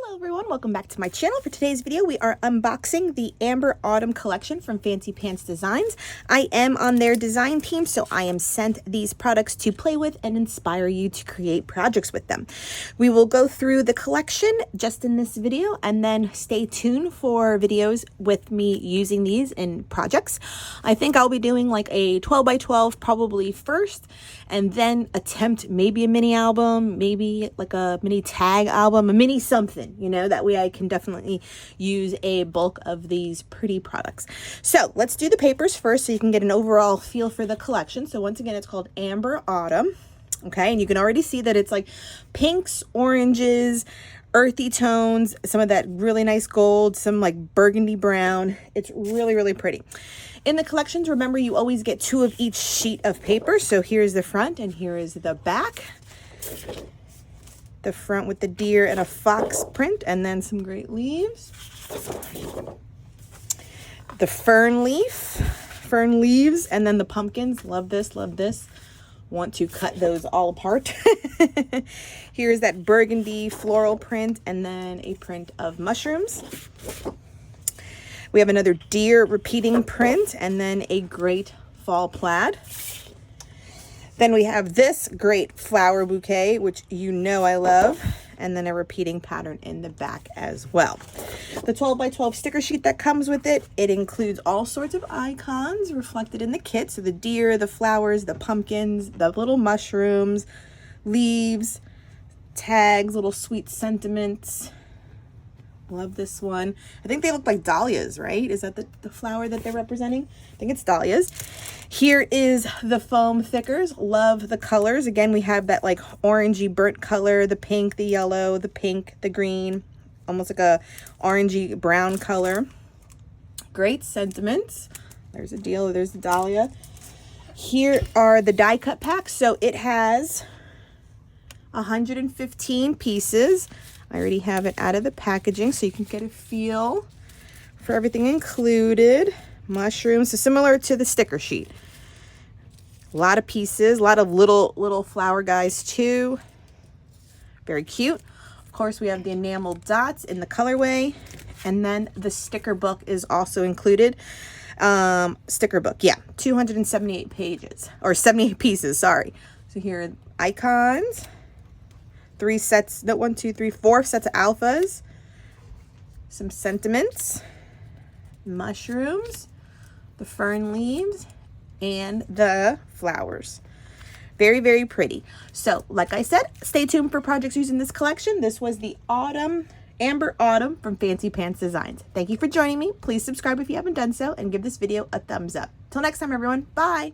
Hello everyone, welcome back to my channel. For today's video, we are unboxing the Amber Autumn collection from Fancy Pants Designs. I am on their design team, so I am sent these products to play with and inspire you to create projects with them. We will go through the collection just in this video, and then stay tuned for videos with me using these in projects. I think I'll be doing like a 12 by 12 probably first, and then attempt maybe a mini album, maybe like a mini tag album, a mini something, you know, that way I can definitely use a bulk of these pretty products. So let's do the papers first so you can get an overall feel for the collection. So once again, it's called Amber Autumn. Okay, and you can already see that it's like pinks, oranges, earthy tones, some of that really nice gold, some like burgundy brown. It's really, really pretty. In the collections, remember, you always get 2 of each sheet of paper. So here's the front and here is the back. The front with the deer and a fox print, and then some great leaves. The fern leaves, and then the pumpkins. Love this, love this. Want to cut those all apart. Here's that burgundy floral print, and then a print of mushrooms. We have another deer repeating print, and then a great fall plaid. Then we have this great flower bouquet, which you know I love, and then a repeating pattern in the back as well. The 12 by 12 sticker sheet that comes with it, it includes all sorts of icons reflected in the kit. So the deer, the flowers, the pumpkins, the little mushrooms, leaves, tags, little sweet sentiments. Love this one. I think they look like dahlias, right? Is that the flower that they're representing? I think it's dahlias. Here is the foam thickers. Love the colors. Again, we have that like orangey burnt color, the pink, the yellow, the pink, the green, almost like a orangey brown color. Great sentiments. There's a deal. There's the dahlia. Here are the die cut packs. So it has 115 pieces. I already have it out of the packaging so you can get a feel for everything included. Mushrooms, so similar to the sticker sheet. A lot of pieces, a lot of little flower guys too. Very cute. Of course, we have the enamel dots in the colorway, and then the sticker book is also included. Sticker book, yeah, 278 pages, or 78 pieces, sorry. So here are icons. 4 sets of alphas, some sentiments, mushrooms, the fern leaves, and the flowers. Very, very pretty. So, like I said, stay tuned for projects using this collection. This was the Amber Autumn from Fancy Pants Designs. Thank you for joining me. Please subscribe if you haven't done so, and give this video a thumbs up. Till next time, everyone. Bye.